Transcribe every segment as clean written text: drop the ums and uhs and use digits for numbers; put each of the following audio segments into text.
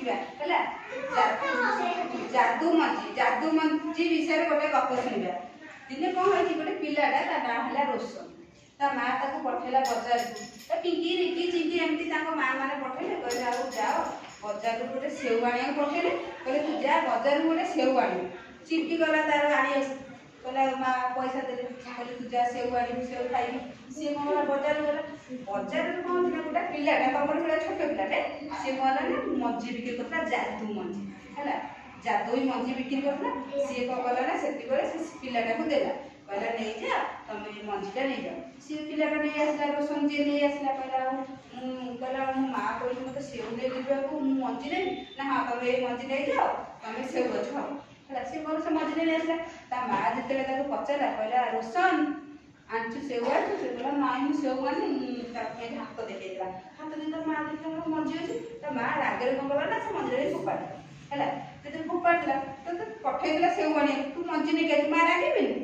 ଶିଖିବା ହେଲା। ଯାଦୁ ମଞ୍ଜି ବିଷୟରେ ଗୋଟେ ଗପ ଶୁଣିବା। ଦିନେ କ'ଣ ହେଇଛି, ଗୋଟେ ପିଲାଟା ତା ନାଁ ହେଲା ରୋଶନ। ତା ମା ତାକୁ ପଠେଇଲା ବଜାରକୁ। ପିଙ୍କି ରିଙ୍କି ଚିଙ୍କି ଏମିତି ତାଙ୍କ ମା ମାନେ ପଠେଇଲେ, କହିଲେ ଆଉ ଯାଅ ବଜାରରୁ ଗୋଟେ ସେଉ ଆଣିବାକୁ ପଠେଇଲେ। କହିଲେ ତୁ ଯା ବଜାରରୁ ଗୋଟେ ସେଉ ଆଣିବୁ। ଚିଙ୍କି ଗଲା ତାର ଆଣିବାକୁ, କହିଲା ମା ପଇସା ଦେଲେ, କହିଲେ ତୁ ଯା ସେଉ ଆଣିବୁ, ସେଉ ଖାଇବି। ସିଏ କ'ଣ କଲା ବଜାରକୁ ଗଲା। ବଜାରରେ କ'ଣ ଥିଲା, ଗୋଟେ ପିଲାଟା ତମର ଭଳିଆ ଛୋଟ ପିଲାଟେ, ସିଏ କ'ଣ ହେଲା ନା ମଞ୍ଜି ବିକ୍ରି କରୁଥିଲା, ଯାଦୁ ମଞ୍ଜି ହେଲା। ଯାଦୁଇ ମଞ୍ଜି ବିକ୍ରି କରୁଥିଲା। ସିଏ କ'ଣ କଲା ନା ସେତିକିବେଳେ ସେ ପିଲାଟାକୁ ଦେଲା, କହିଲା ନେଇଯା ତମେ ଏ ମଞ୍ଜିଟା ନେଇଯାଅ। ସିଏ ପିଲାଟା ନେଇ ଆସିଲା, ରୋଶନ ଯିଏ ନେଇ ଆସିଲା, କହିଲା ମୋ ମା କହିଲେ ମୋତେ ସେଉ ନେଇକି ଯିବାକୁ, ମୁଁ ମଞ୍ଜି ନେବି ନା, ହଁ ତମେ ଏଇ ମଞ୍ଜି ନେଇଯାଅ, ତମେ ସେଉ ଗଛ ହବ ହେଲା। ସିଏ କ'ଣ ସେ ମଞ୍ଜି ନେଇ ଆସିଲା। ତା ମା ଯେତେବେଳେ ତାକୁ ପଚାରିଲା, କହିଲା ରୋଶନ ଆଣିଛୁ ସେଉ ଆଣିଛୁ? ସେ କହିଲା ନାଇଁ ମୁଁ ସେଉ ଆଣିନି। ତାକୁ କେମିତି ହାତ ଦେଖେଇଥିଲା, ହାତ ଦେଇ ତା ମା ଦେଖିଲା ମଞ୍ଜି ଅଛି। ତା ମା ରାଗରେ କ'ଣ କଲା ନା ସେ ମଞ୍ଜିରେ ଫୋପାଡ଼ି ହେଲା। ଯେତେବେଳେ ଫୋପାଡ଼ିଥିଲା ତତେ ପଠେଇଥିଲା ସେଉ ଆଣିବାକୁ, ତୁ ମଞ୍ଜି ନେଇକି ଆସିଛୁ, ମା ରାଗିବେନି?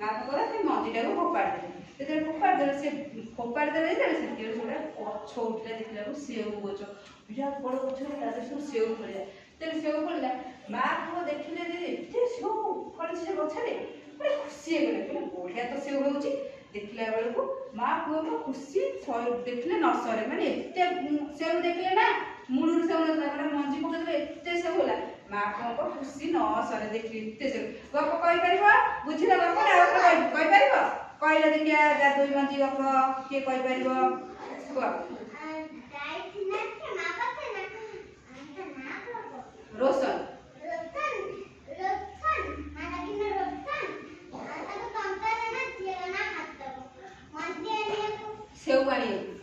ମା କ'ଣ କଲା, ସେ ମଞ୍ଜିଟାକୁ ଫୋପାଡ଼ି ଦେଲେ। ଯେତେବେଳେ ଫୋପାଡ଼ି ଦେଲେ, ସେ ଫୋପାଡ଼ି ଦେଲେ ଯେତେବେଳେ ସେତେବେଳେ ଗୋଟେ ଗଛ ଉଠିଲା, ଦେଖିଲାକୁ ସେଉ ଗଛ, ବିରାଟ ବଡ଼ ଗଛ ହେଲା, ତା ସବୁ ସେଉ ଫଳିଲା। ଯେତେବେଳେ ସେଉ ଫଳିଲା, ମା ପୁଅ ଦେଖିଲେ ଯେ ଏତେ ସେଉ ଫଳିଛି ସେ ଗଛରେ, ପୁରା ଖୁସି ହେଇଗଲେ, କହିଲେ ବଢ଼ିଆ ତ ସେଉ ହେଉଛି। ଦେଖିଲା ବେଳକୁ ମା ପୁଅଙ୍କ ଖୁସି ଦେଖିଲେ ନ ସରେ, ମାନେ ଏତେ ସେଉ ଦେଖିଲେ ନା, ମୂଳରୁ ସେଉ ନଥିଲା, ମାନେ ମଞ୍ଜି ପକେଇଦେଲେ ଏତେ ସେଉ ହେଲା। ମା ପୁଅଙ୍କ ଖୁସି ନ ସରେ, ଦେଖିଲେ ଏତେ ସେଉ। ଗପ କହିପାରିବ? ବୁଝିଲ ଗପଟା? ଆଉ କହିପାରିବ? କହିଲେ ଦେଖିଆ ଯାଦୁଇ ମଞ୍ଜି ଗପ କିଏ କହିପାରିବ? କୁହ। ରୋଶନ। ସେଉ ଆଣିବାକୁ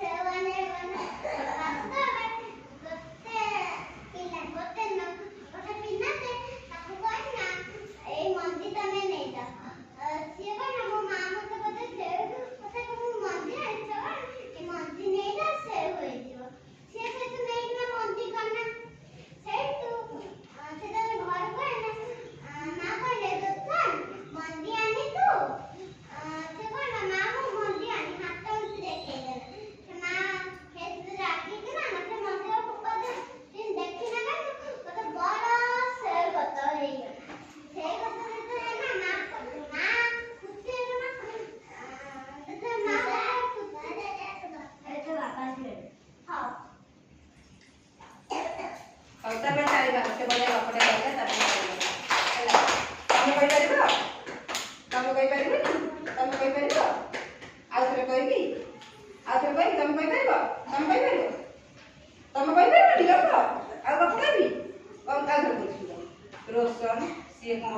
ରୋଶନ ସିଏ କ'ଣ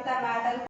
ତା ମା ତାକୁ